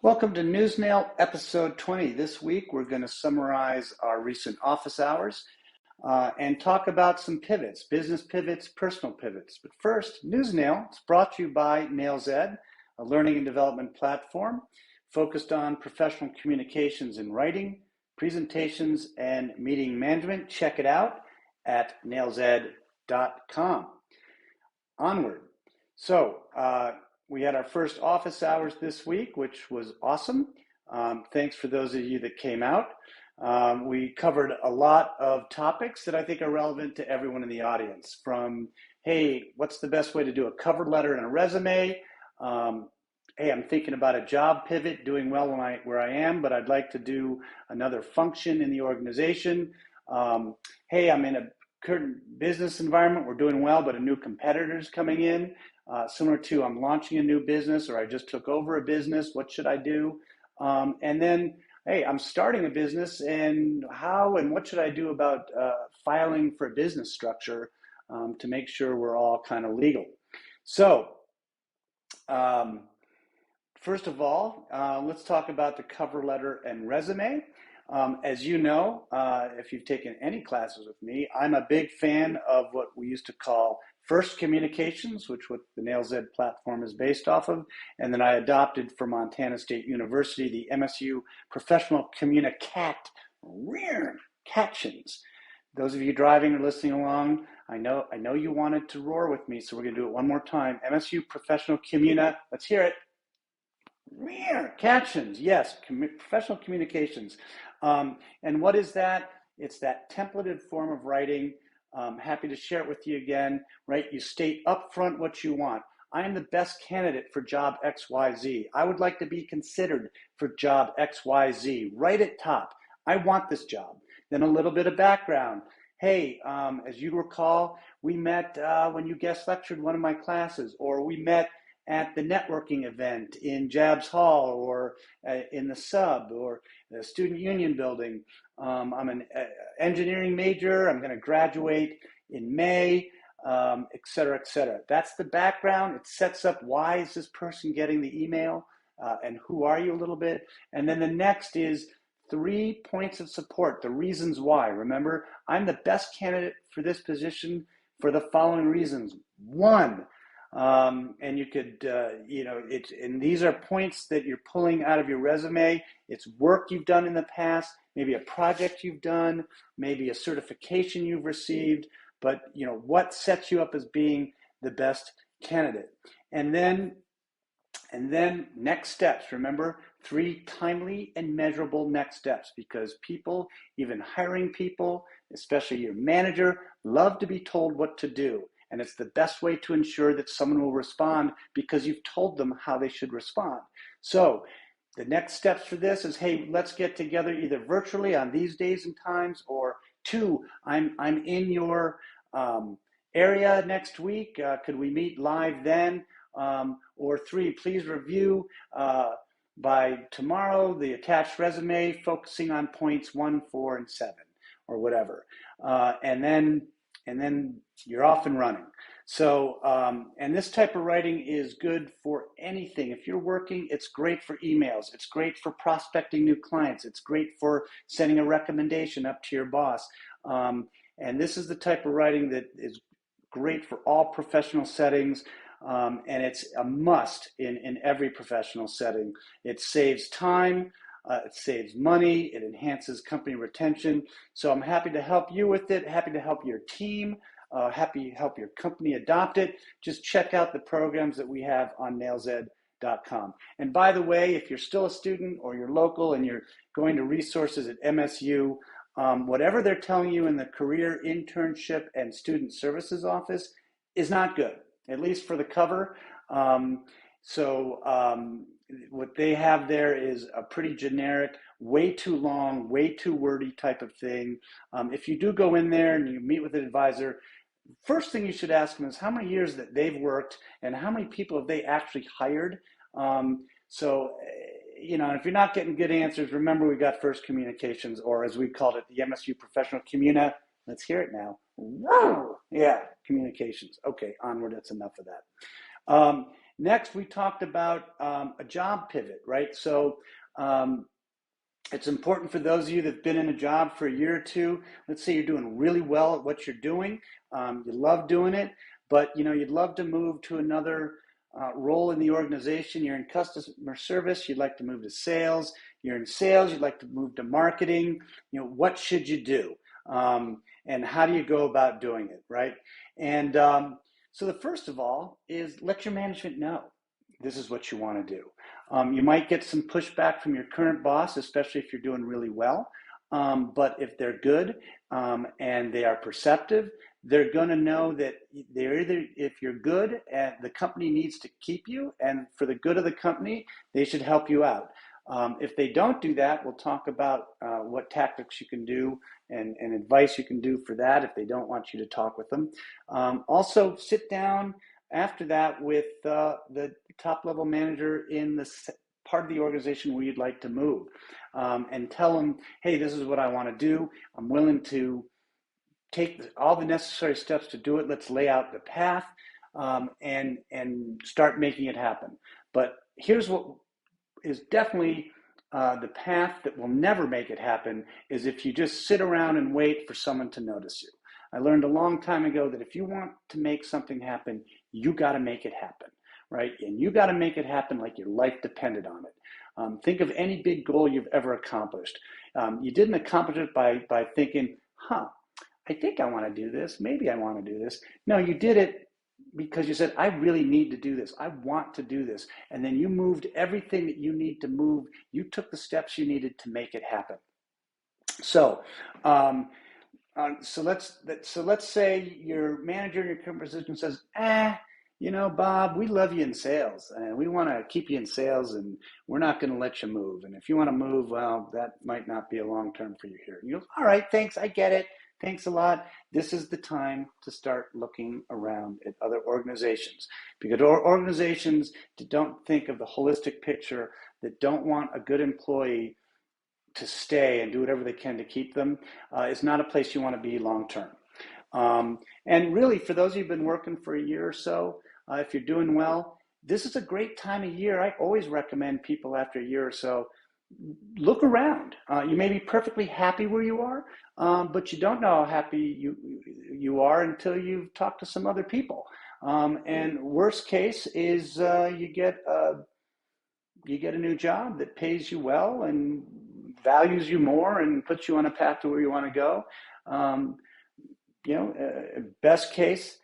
Welcome to NewsNale episode 20. This week we're going to summarize our recent office hours and talk about some pivots, business pivots, personal pivots. But first, NewsNale is brought to you by NailsEd, a learning and development platform focused on professional communications in writing, presentations, and meeting management. Check it out at nailsed.com. Onward. So, we had our first office hours this week, which was awesome. Thanks for those of you that came out. We covered a lot of topics that I think are relevant to everyone in the audience, from, hey, what's the best way to do a cover letter and a resume? Hey, I'm thinking about a job pivot, doing well where I am, but I'd like to do another function in the organization. Hey, I'm in a current business environment, we're doing well, but a new competitor's coming in. Similar to I'm launching a new business, or I just took over a business, what should I do? And then, hey, I'm starting a business, and how and what should I do about filing for a business structure to make sure we're all kind of legal? So, first of all, let's talk about the cover letter and resume. As you know, if you've taken any classes with me, I'm a big fan of what we used to call first communications, which what the NailsEd platform is based off of, and then I adopted for Montana State University the MSU Professional Communications. Those of you driving or listening along, I know you wanted to roar with me, so we're going to do it one more time. MSU Professional Let's hear it. Captions, yes, professional communications. And what is that? It's that templated form of writing. Happy to share it with you again, right? You state upfront what you want. I am the best candidate for job XYZ. I would like to be considered for job XYZ. Right at top, I want this job. Then a little bit of background. Hey, as you recall, we met when you guest lectured one of my classes, or we met at the networking event in Jabs Hall, or in the sub, or the student union building. I'm an engineering major. I'm going to graduate in May, et cetera, et cetera. That's the background. It sets up why is this person getting the email, and who are you a little bit. And then the next is 3 points of support, the reasons why. Remember, I'm the best candidate for this position for the following reasons. One, and you could, and these are points that you're pulling out of your resume. It's work you've done in the past, maybe a project you've done, maybe a certification you've received, but what sets you up as being the best candidate. And then next steps. Remember, 3 timely and measurable next steps, because people, even hiring people, especially your manager, love to be told what to do. And it's the best way to ensure that someone will respond because you've told them how they should respond. So the next steps for this is, hey, let's get together either virtually on these days and times, or 2, I'm in your area next week. Could we meet live then? Or 3, please review by tomorrow the attached resume, focusing on points 1, 4, and 7, or whatever. And then you're off and running. So, and this type of writing is good for anything. If you're working, it's great for emails. It's great for prospecting new clients. It's great for sending a recommendation up to your boss. And this is the type of writing that is great for all professional settings. And it's a must in every professional setting. It saves time. It saves money. It enhances company retention. So I'm happy to help you with it. Happy to help your team. Happy to help your company adopt it. Just check out the programs that we have on nailsed.com. And by the way, if you're still a student or you're local and you're going to resources at MSU, whatever they're telling you in the Career Internship and Student Services Office is not good, at least for the cover. What they have there is a pretty generic, way too long, way too wordy type of thing. If you do go in there and you meet with an advisor, first thing you should ask them is how many years that they've worked and how many people have they actually hired. And if you're not getting good answers, remember we got first communications, or as we called it, the MSU Professional Communa. Let's hear it now. Woo! Yeah, communications. Okay, onward. That's enough of that. Next, we talked about a job pivot, right? So it's important for those of you that have been in a job for a year or two. Let's say you're doing really well at what you're doing. You love doing it, but you'd love to move to another role in the organization. You're in customer service. You'd like to move to sales. You're in sales. You'd like to move to marketing. What should you do? And how do you go about doing it, right? And so the first of all is let your management know this is what you want to do. You might get some pushback from your current boss, especially if you're doing really well. But if they're good and they are perceptive, they're going to know that if you're good and the company needs to keep you, and for the good of the company, they should help you out. If they don't do that, we'll talk about what tactics you can do and advice you can do for that if they don't want you to talk with them. Also, sit down after that with the top level manager in the part of the organization where you'd like to move, and tell them, hey, this is what I want to do. I'm willing to take all the necessary steps to do it. Let's lay out the path and start making it happen. But here's what is definitely the path that will never make it happen is if you just sit around and wait for someone to notice you. I learned a long time ago that if you want to make something happen, you got to make it happen, right? And you got to make it happen like your life depended on it. Think of any big goal you've ever accomplished. You didn't accomplish it by thinking, I think I want to do this. Maybe I want to do this. No, you did it because you said, I really need to do this. I want to do this. And then you moved everything that you need to move. You took the steps you needed to make it happen. So, so let's say your manager in your current position says, Bob, we love you in sales and we want to keep you in sales and we're not going to let you move. And if you want to move, well, that might not be a long term for you here. And you go, all right, thanks. I get it. Thanks a lot. This is the time to start looking around at other organizations, because organizations that don't think of the holistic picture, that don't want a good employee to stay and do whatever they can to keep them, is not a place you want to be long term. And really, for those of you who've been working for a year or so, if you're doing well, this is a great time of year. I always recommend people after a year or so, look around. You may be perfectly happy where you are, but you don't know how happy you are until you've talked to some other people. And worst case is you get a new job that pays you well and values you more and puts you on a path to where you want to go. Best case,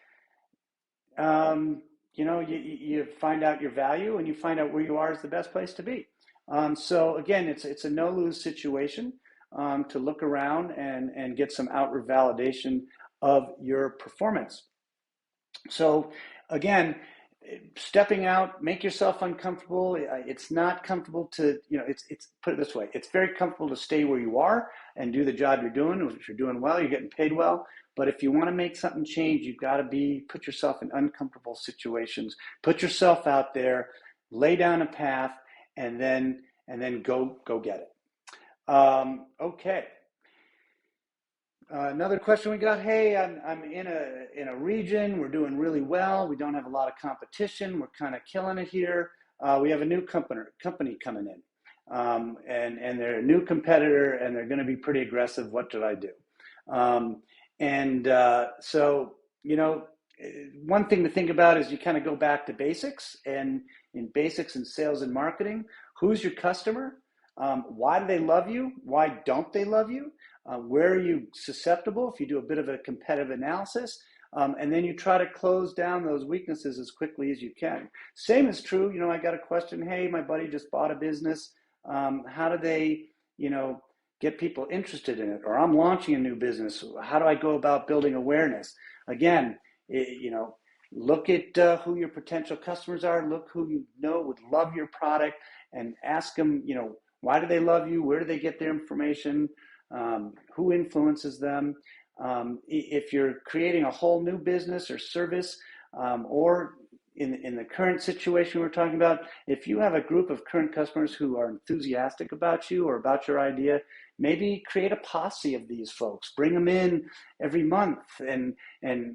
you find out your value and you find out where you are is the best place to be. So again, it's a no-lose situation to look around and get some outward validation of your performance. So again, stepping out, make yourself uncomfortable. It's not comfortable to, it's put it this way, it's very comfortable to stay where you are and do the job you're doing. If you're doing well, you're getting paid well. But if you want to make something change, you've got to put yourself in uncomfortable situations, put yourself out there, lay down a path, and then go get it. Okay. Another question we got. Hey, I'm in a region. We're doing really well. We don't have a lot of competition. We're kind of killing it here. We have a new company coming in, and they're a new competitor, and they're going to be pretty aggressive. What should I do? So one thing to think about is you kind of go back to basics, and in basics in sales and marketing, who's your customer? Why do they love you? Why don't they love you? Where are you susceptible? If you do a bit of a competitive analysis, and then you try to close down those weaknesses as quickly as you can. Same is true. I got a question. Hey, my buddy just bought a business. How do they, get people interested in it? Or I'm launching a new business. How do I go about building awareness? Again, look at who your potential customers are. Look who you know would love your product, and ask them, why do they love you? Where do they get their information? Who influences them? If you're creating a whole new business or service, or in the current situation we're talking about, if you have a group of current customers who are enthusiastic about you or about your idea, maybe create a posse of these folks, bring them in every month and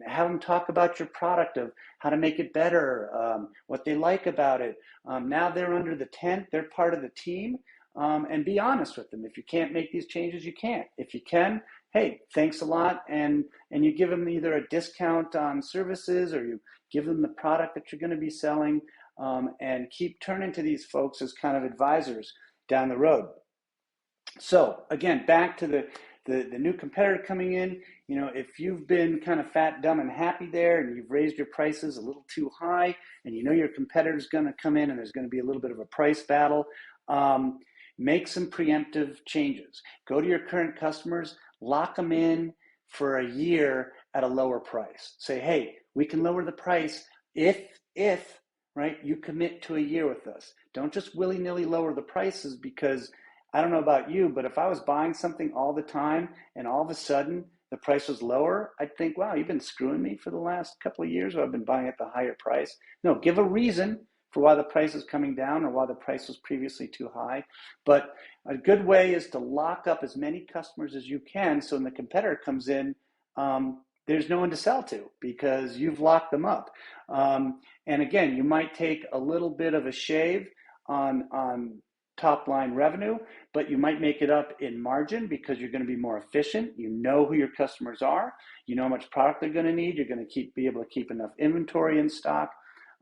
have them talk about your product, of how to make it better, what they like about it. Now they're under the tent, they're part of the team, and be honest with them. If you can't make these changes, you can't. If you can, hey, thanks a lot, and you give them either a discount on services, or you give them the product that you're going to be selling, and keep turning to these folks as kind of advisors down the road. So again, back to the new competitor coming in. If you've been kind of fat, dumb, and happy there, and you've raised your prices a little too high, and your competitor's going to come in and there's going to be a little bit of a price battle, make some preemptive changes. Go to your current customers, lock them in for a year at a lower price. Say, hey, we can lower the price if right, you commit to a year with us. Don't just willy-nilly lower the prices, because I don't know about you, but if I was buying something all the time and all of a sudden the price was lower, I'd think, wow, you've been screwing me for the last couple of years, or I've been buying at the higher price. No, give a reason for why the price is coming down or why the price was previously too high. But a good way is to lock up as many customers as you can, so when the competitor comes in, there's no one to sell to because you've locked them up. And again, you might take a little bit of a shave on top line revenue, but you might make it up in margin because you're going to be more efficient. You know who your customers are. You know how much product they're going to need. You're going to be able to keep enough inventory in stock.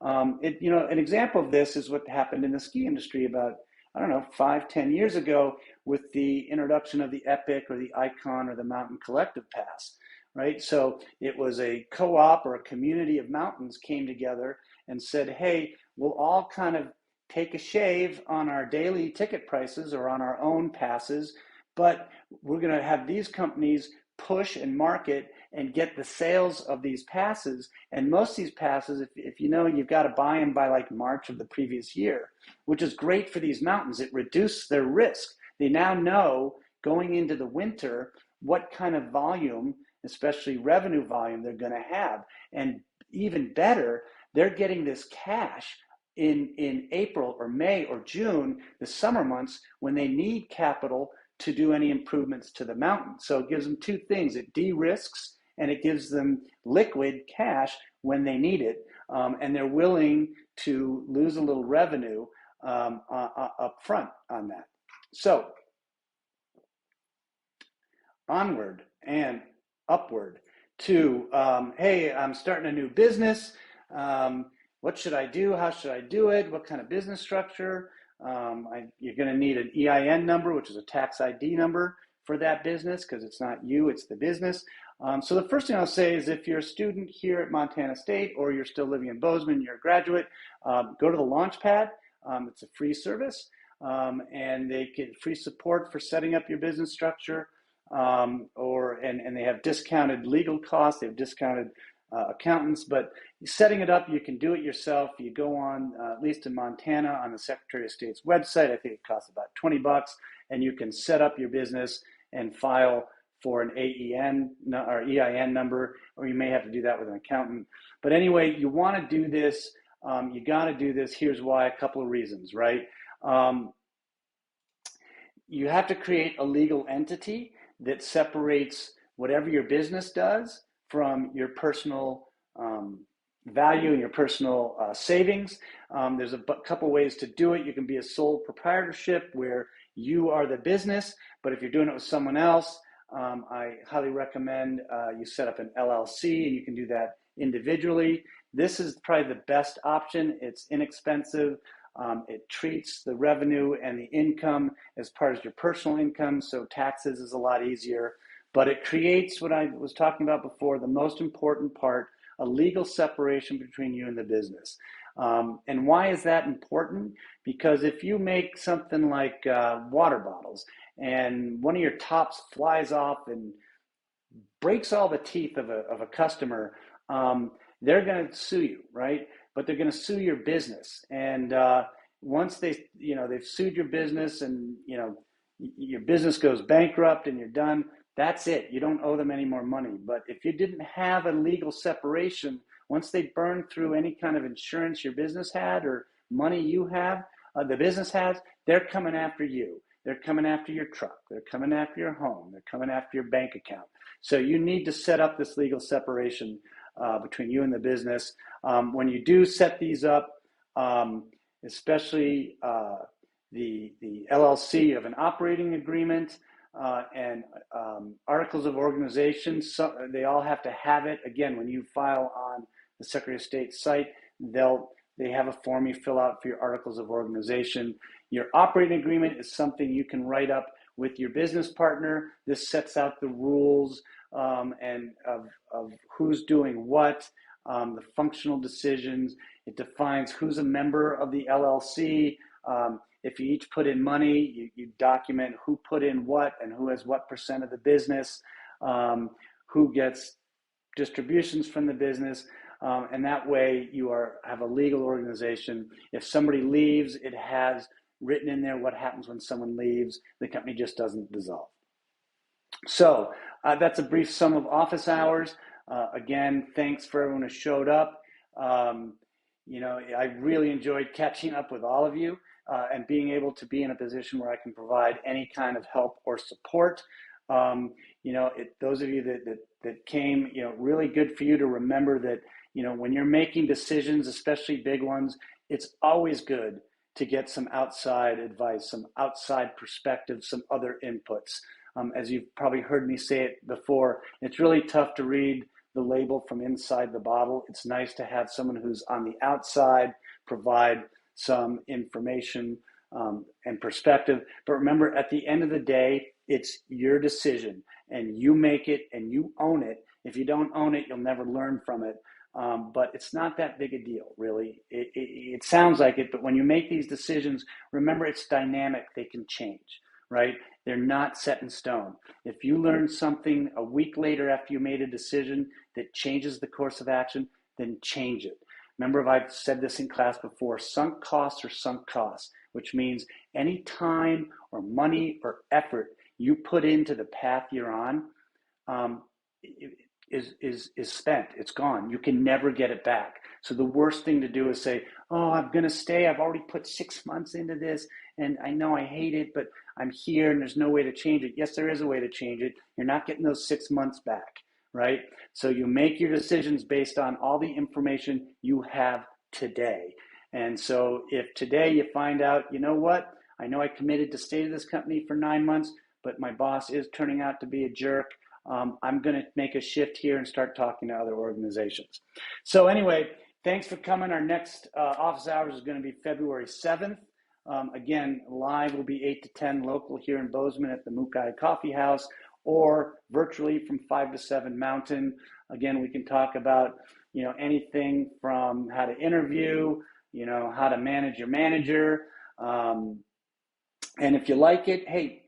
An example of this is what happened in the ski industry about, 5-10 years ago with the introduction of the Epic or the Icon or the Mountain Collective Pass, right? So it was a co-op or a community of mountains came together and said, hey, we'll all kind of take a shave on our daily ticket prices or on our own passes, but we're going to have these companies push and market and get the sales of these passes. And most of these passes, if you've got to buy them by like March of the previous year, which is great for these mountains. It reduced their risk. They now know going into the winter what kind of volume, especially revenue volume, they're going to have. And even better, they're getting this cash in April or May or June, the summer months, when they need capital to do any improvements to the mountain. So it gives them two things. It de-risks and it gives them liquid cash when they need it. And they're willing to lose a little revenue up front on that. So onward and upward to, hey, I'm starting a new business. What should I do? How should I do it? What kind of business structure? You're going to need an EIN number, which is a tax ID number for that business, because it's not you, it's the business. So the first thing I'll say is, if you're a student here at Montana State or you're still living in Bozeman, you're a graduate, go to the Launchpad. It's a free service, and they get free support for setting up your business structure, and they have discounted legal costs, they have discounted accountants, but setting it up, you can do it yourself. You go on, at least in Montana, on the Secretary of State's website. I think it costs about $20, and you can set up your business and file for an AEN or EIN number, or you may have to do that with an accountant. But anyway, you want to do this. You got to do this. Here's why: a couple of reasons, right? You have to create a legal entity that separates whatever your business does from your personal value and your personal savings. There's a couple ways to do it. You can be a sole proprietorship where you are the business, but if you're doing it with someone else, I highly recommend you set up an LLC, and you can do that individually. This is probably the best option. It's inexpensive. It treats the revenue and the income as part of your personal income, so taxes is a lot easier. But it creates what I was talking about before, the most important part, a legal separation between you and the business. And why is that important? Because if you make something like water bottles and one of your tops flies off and breaks all the teeth of a customer, they're going to sue you, right? But they're going to sue your business. And once they've sued your business and, your business goes bankrupt and you're done, that's it. You don't owe them any more money. But if you didn't have a legal separation once they burn through any kind of insurance your business had or money you have, the business has, they're coming after you. They're coming after your truck. They're coming after your home. They're coming after your bank account. So you need to set up this legal separation between you and the business. When you do set these up, especially the LLC of an operating agreement and articles of organization, so they all have to have it. Again, when you file on the Secretary of State's site, they have a form you fill out for your articles of organization. Your operating agreement is something you can write up with your business partner. This sets out the rules and of who's doing what, the functional decisions. It defines who's a member of the LLC. If you each put in money, you document who put in what and who has what percent of the business, who gets distributions from the business. And that way you have a legal organization. If somebody leaves, it has written in there what happens when someone leaves. The company just doesn't dissolve. So that's a brief sum of office hours. Again, thanks for everyone who showed up. I really enjoyed catching up with all of you and being able to be in a position where I can provide any kind of help or support. Those of you that came, really good for you to remember that, when you're making decisions, especially big ones, it's always good to get some outside advice, some outside perspective, some other inputs. As you've probably heard me say it before, it's really tough to read the label from inside the bottle. It's nice to have someone who's on the outside provide some information and perspective. But remember, at the end of the day, it's your decision and you make it and you own it. If you don't own it, you'll never learn from it. But it's not that big a deal, really. It sounds like it, but when you make these decisions, remember it's dynamic. They can change, right? They're not set in stone. If you learn something a week later after you made a decision that changes the course of action, then change it. Remember, I've said this in class before, sunk costs are sunk costs, which means any time or money or effort you put into the path you're on, is spent. It's gone. You can never get it back. So the worst thing to do is say, oh, I'm going to stay. I've already put 6 months into this and I know I hate it, but I'm here and there's no way to change it. Yes, there is a way to change it. You're not getting those 6 months back, right? So you make your decisions based on all the information you have today. And so if today you find out, you know what, I know I committed to stay to this company for 9 months, but my boss is turning out to be a jerk. I'm going to make a shift here and start talking to other organizations. So anyway, thanks for coming. Our next office hours is going to be February 7th. Again, live will be 8 to 10 local here in Bozeman at the Mukai Coffee House, or virtually from 5 to 7 Mountain. Again, we can talk about, anything from how to interview, how to manage your manager. And if you like it, hey,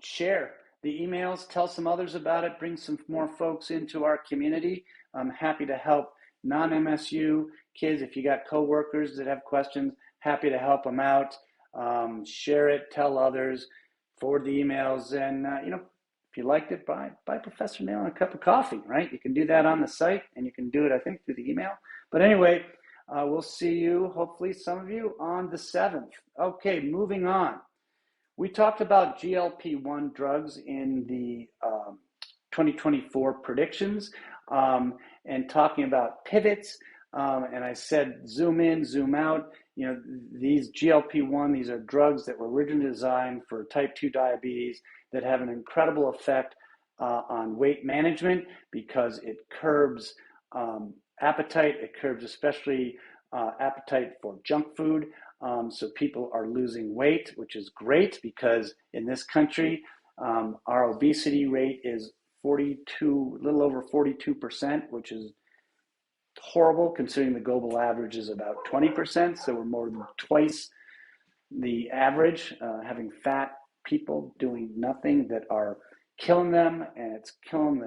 share the emails, tell some others about it, bring some more folks into our community. I'm happy to help non-MSU kids. If you got coworkers that have questions, happy to help them out. Share it, tell others, forward the emails, and if you liked it, buy Professor Nail a cup of coffee, right? You can do that on the site, and you can do it, I think, through the email. But anyway, we'll see you, hopefully some of you, on the 7th. Okay, moving on. We talked about GLP-1 drugs in the 2024 predictions and talking about pivots. And I said, zoom in, zoom out. These GLP-1, these are drugs that were originally designed for type 2 diabetes that have an incredible effect on weight management because it curbs appetite. It curbs especially appetite for junk food. So people are losing weight, which is great because in this country, our obesity rate is a little over 42%, which is horrible considering the global average is about 20%. So we're more than twice the average, having fat people doing nothing that are killing them, and it's killing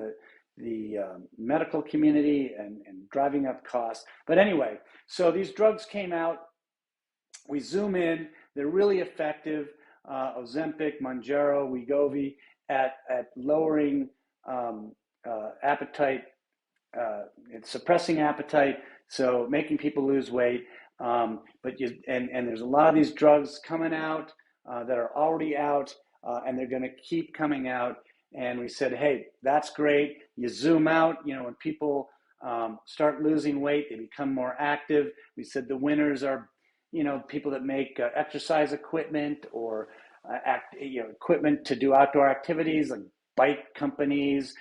the medical community and driving up costs. But anyway, so these drugs came out. We zoom in, they're really effective, Ozempic, Mounjaro, Wegovy, at lowering appetite it's suppressing appetite, so making people lose weight. And there's a lot of these drugs coming out that are already out, and they're going to keep coming out. And we said, hey, that's great. You zoom out, when people start losing weight, they become more active. We said the winners are, people that make exercise equipment or equipment to do outdoor activities, like bike companies,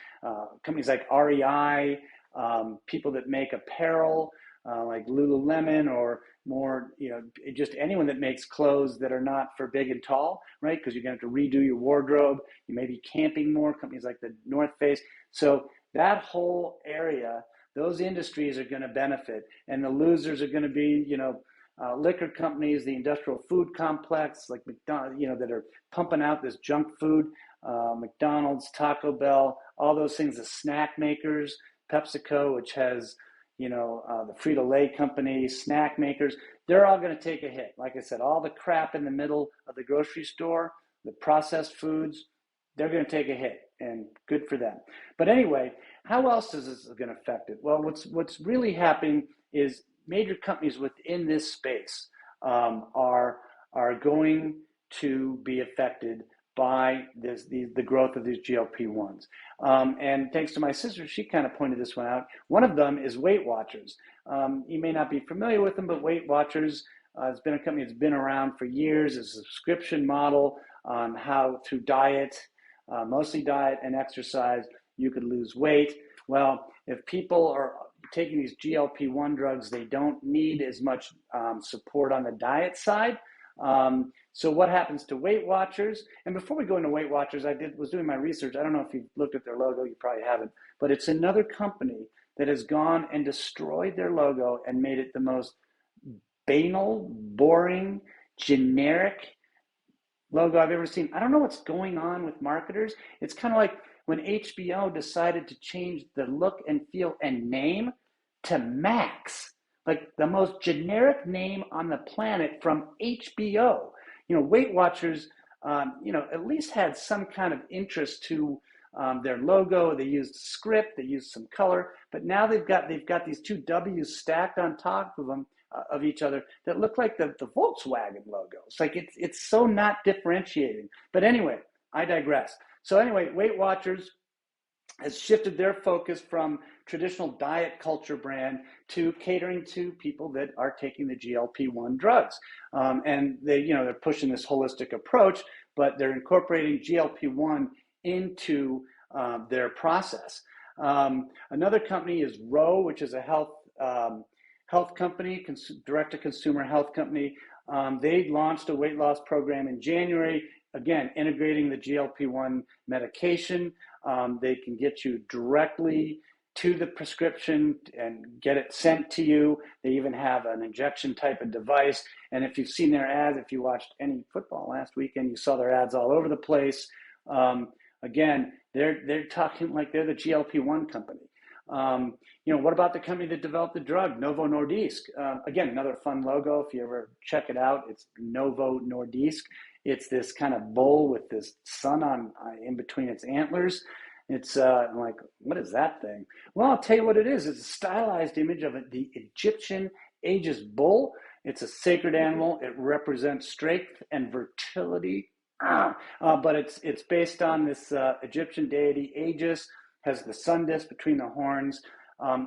companies like REI, people that make apparel like Lululemon, or more, just anyone that makes clothes that are not for big and tall, right? Because you're going to have to redo your wardrobe. You may be camping more, companies like the North Face. So that whole area, those industries are going to benefit. And the losers are going to be, liquor companies, the industrial food complex, like McDonald's, that are pumping out this junk food, McDonald's, Taco Bell, all those things, the snack makers, PepsiCo, which has, the Frito-Lay company, snack makers, they're all going to take a hit. Like I said, all the crap in the middle of the grocery store, the processed foods, they're going to take a hit, and good for them. But anyway, how else is this going to affect it? Well, what's really happening is major companies within this space are going to be affected by the growth of these GLP-1s. And thanks to my sister, she kind of pointed this one out. One of them is Weight Watchers. You may not be familiar with them, but Weight Watchers has been a company that's been around for years. It's a subscription model on how through diet, mostly diet and exercise, you could lose weight. Well, if people are taking these GLP-1 drugs, they don't need as much support on the diet side. So what happens to Weight Watchers? And before we go into Weight Watchers, was doing my research. I don't know if you've looked at their logo. You probably haven't. But it's another company that has gone and destroyed their logo and made it the most banal, boring, generic logo I've ever seen. I don't know what's going on with marketers. It's kind of like when HBO decided to change the look and feel and name to Max, like the most generic name on the planet from HBO. Weight Watchers, at least had some kind of interest to their logo. They used script, they used some color, but now they've got these two W's stacked on top of them, of each other, that look like the Volkswagen logo. It's like it's so not differentiating. But anyway, I digress. So anyway, Weight Watchers has shifted their focus from traditional diet culture brand to catering to people that are taking the GLP-1 drugs. And they're pushing this holistic approach, but they're incorporating GLP-1 into their process. Another company is Roe, which is a health company, direct-to-consumer health company. They launched a weight loss program in January, again, integrating the GLP-1 medication. They can get you directly to the prescription and get it sent to you. They even have an injection type of device. And if you've seen their ads, if you watched any football last weekend, you saw their ads all over the place. Again, they're talking like they're the GLP-1 company. What about the company that developed the drug, Novo Nordisk? Again, another fun logo. If you ever check it out, it's Novo Nordisk. It's this kind of bull with this sun on in between its antlers. It's I'm like, what is that thing? Well, I'll tell you what it is. It's a stylized image of the Egyptian Aegis bull. It's a sacred animal. It represents strength and fertility. But it's based on this Egyptian deity Aegis, has the sun disk between the horns.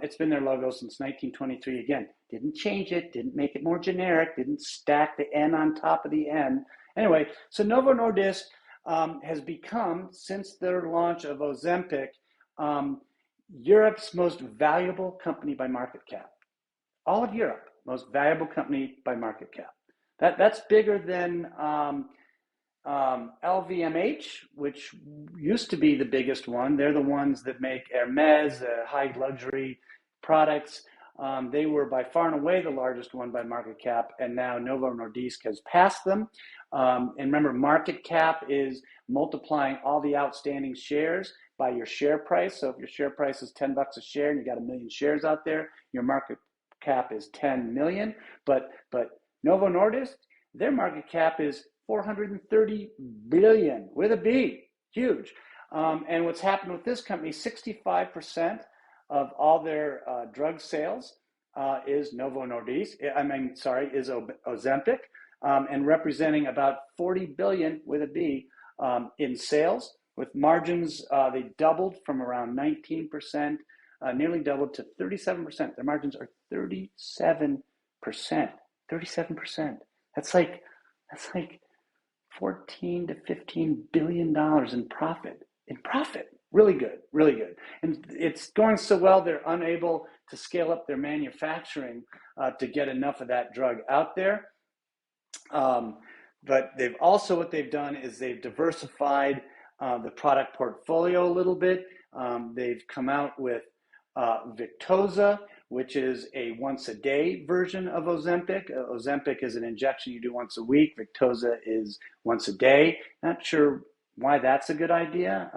It's been their logo since 1923. Again, didn't change it, didn't make it more generic, didn't stack the N on top of the N. Anyway, so Novo Nordisk has become, since their launch of Ozempic, Europe's most valuable company by market cap. All of Europe, most valuable company by market cap. That's bigger than LVMH, which used to be the biggest one. They're the ones that make Hermes, high luxury products. They were by far and away the largest one by market cap, and now Novo Nordisk has passed them. And remember, market cap is multiplying all the outstanding shares by your share price. So if your share price is $10 a share and you got 1 million shares out there, your market cap is 10 million. But Novo Nordisk, their market cap is 430 billion with a B, huge. And what's happened with this company, 65% of all their drug sales is is Ozempic, and representing about 40 billion with a B in sales. With margins, they doubled from around 19%, nearly doubled to 37%. Their margins are 37%. 37%. That's like 14 to 15 billion dollars in profit. Really good, really good. And it's going so well, they're unable to scale up their manufacturing to get enough of that drug out there. But what they've done is they've diversified the product portfolio a little bit. They've come out with Victoza, which is a once-a-day version of Ozempic. Ozempic is an injection you do once a week. Victoza is once a day. Not sure why that's a good idea.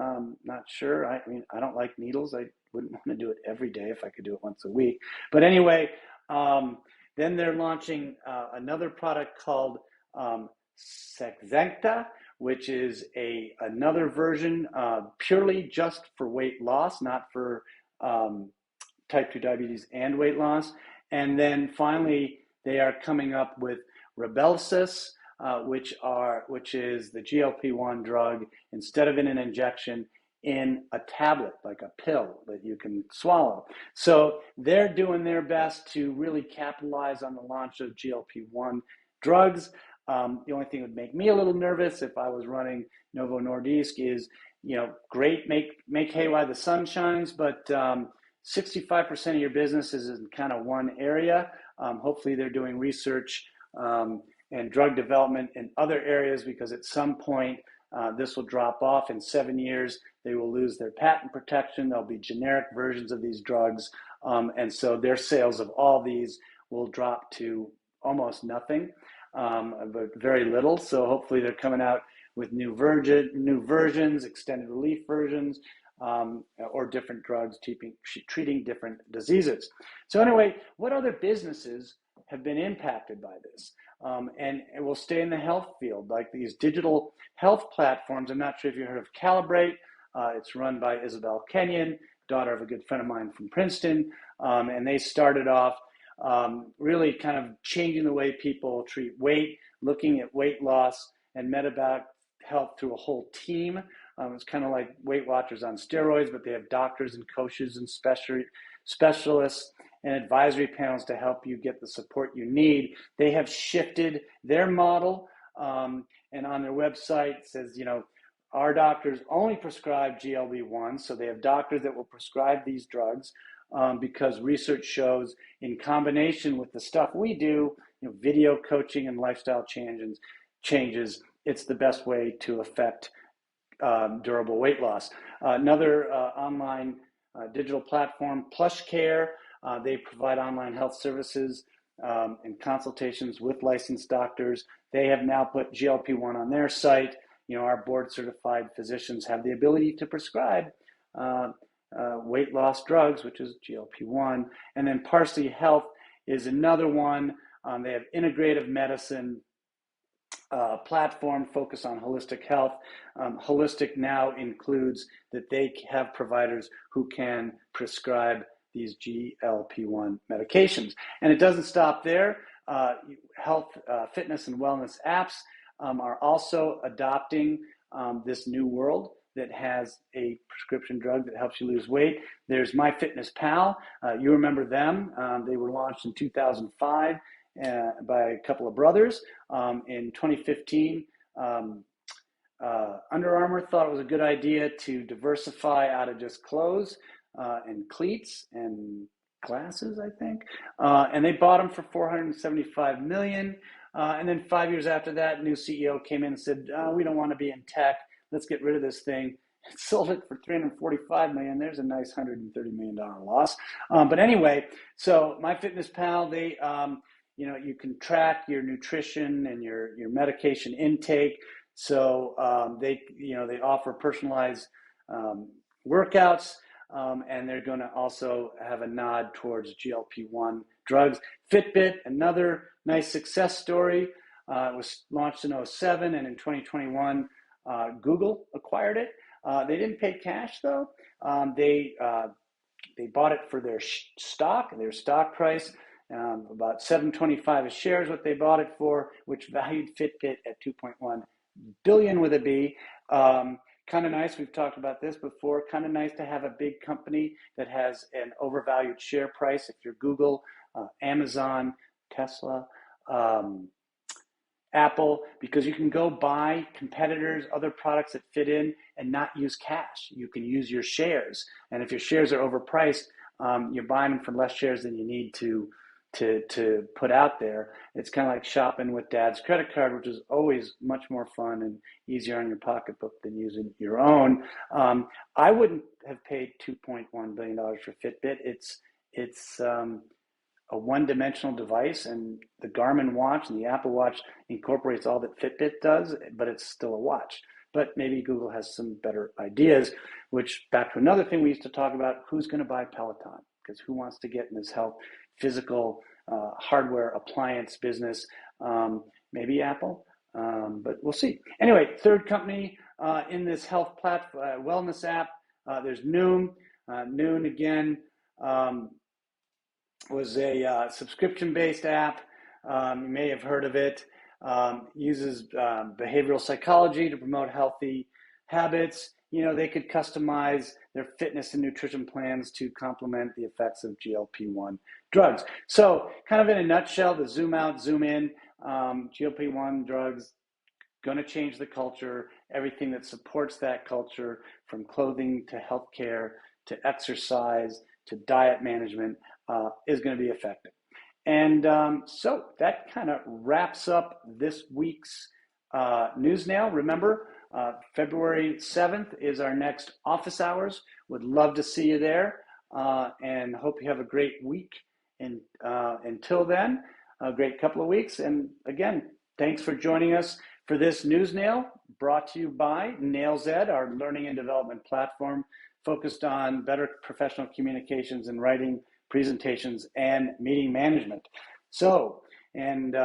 Not sure. I mean, I don't like needles. I wouldn't want to do it every day if I could do it once a week. But anyway, then they're launching another product called Saxenda, which is another version purely just for weight loss, not for type 2 diabetes and weight loss. And then finally, they are coming up with Rybelsus, which is the GLP-1 drug, instead of in an injection, in a tablet, like a pill that you can swallow. So they're doing their best to really capitalize on the launch of GLP-1 drugs. The only thing that would make me a little nervous if I was running Novo Nordisk is, great, make hay while the sun shines, but 65% of your business is in kind of one area. Hopefully they're doing research and drug development in other areas, because at some point this will drop off. In 7 years, they will lose their patent protection. There'll be generic versions of these drugs. And so their sales of all these will drop to almost nothing, but very little. So hopefully they're coming out with new versions, extended relief versions, or different drugs treating different diseases. So anyway, what other businesses have been impacted by this? And it will stay in the health field, like these digital health platforms. I'm not sure if you heard of Calibrate. It's run by Isabel Kenyon, daughter of a good friend of mine from Princeton. And they started off really kind of changing the way people treat weight, looking at weight loss and metabolic health through a whole team. It's kind of like Weight Watchers on steroids, but they have doctors and coaches and specialists and advisory panels to help you get the support you need. They have shifted their model, and on their website it says, our doctors only prescribe GLP-1, so they have doctors that will prescribe these drugs because research shows, in combination with the stuff we do, video coaching and lifestyle changes, it's the best way to affect durable weight loss. Another online digital platform, PlushCare, they provide online health services and consultations with licensed doctors. They have now put GLP-1 on their site. Our board certified physicians have the ability to prescribe weight loss drugs, which is GLP-1. And then Parsley Health is another one. They have integrative medicine platform focused on holistic health. Holistic now includes that they have providers who can prescribe these GLP-1 medications. And it doesn't stop there. Health, fitness, and wellness apps are also adopting this new world that has a prescription drug that helps you lose weight. There's MyFitnessPal. You remember them. They were launched in 2005 by a couple of brothers. In 2015, Under Armour thought it was a good idea to diversify out of just clothes and cleats and glasses, I think. And they bought them for $475 million. And then 5 years after that, new CEO came in and said, we don't want to be in tech. Let's get rid of this thing. Sold it for $345 million. There's a nice $130 million loss. But anyway, so MyFitnessPal, they, you can track your nutrition and your medication intake. So they offer personalized workouts, and they're going to also have a nod towards GLP-1 drugs. Fitbit, another nice success story. It was launched in 2007, and in 2021, Google acquired it. They didn't pay cash, though. They they bought it for their stock, their stock price, about $7.25 a share is what they bought it for, which valued Fitbit at 2.1 billion with a B. Kind of nice. We've talked about this before. Kind of nice to have a big company that has an overvalued share price. If you're Google, Amazon, Tesla, Apple, because you can go buy competitors, other products that fit in and not use cash. You can use your shares. And if your shares are overpriced, you're buying them for less shares than you need to put out there. It's kind of like shopping with dad's credit card, which is always much more fun and easier on your pocketbook than using your own. I wouldn't have paid $2.1 billion for Fitbit. It's a one-dimensional device, and the Garmin watch and the Apple Watch incorporates all that Fitbit does, but it's still a watch. But maybe Google has some better ideas, which back to another thing we used to talk about, who's going to buy Peloton? Because who wants to get in this health, physical hardware appliance business? Maybe Apple, but we'll see. Anyway, third company in this health wellness app, there's Noom. Noom, again, was a subscription-based app. You may have heard of it. Uses behavioral psychology to promote healthy habits. They could customize their fitness and nutrition plans to complement the effects of GLP-1 drugs. So kind of in a nutshell, the zoom out, zoom in, GLP-1 drugs, going to change the culture. Everything that supports that culture, from clothing to healthcare to exercise to diet management, is going to be effective. And so that kind of wraps up this week's NewsNale. Remember, February 7th is our next office hours. Would love to see you there, and hope you have a great week. And until then, a great couple of weeks. And again, thanks for joining us for this NewsNale, brought to you by NailsEd, our learning and development platform focused on better professional communications and writing, presentations, and meeting management. So, and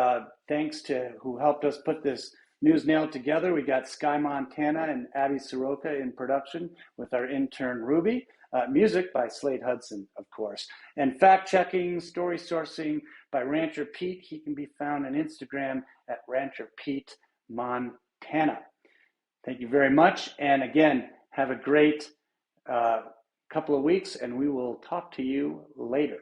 thanks to who helped us put this NewsNale together. We got Sky Montana and Abby Soroka in production with our intern Ruby. Music by Slade Hudson, of course. And fact-checking, story sourcing by Rancher Pete. He can be found on Instagram at Rancher Pete Montana. Thank you very much. And again, have a great couple of weeks, and we will talk to you later.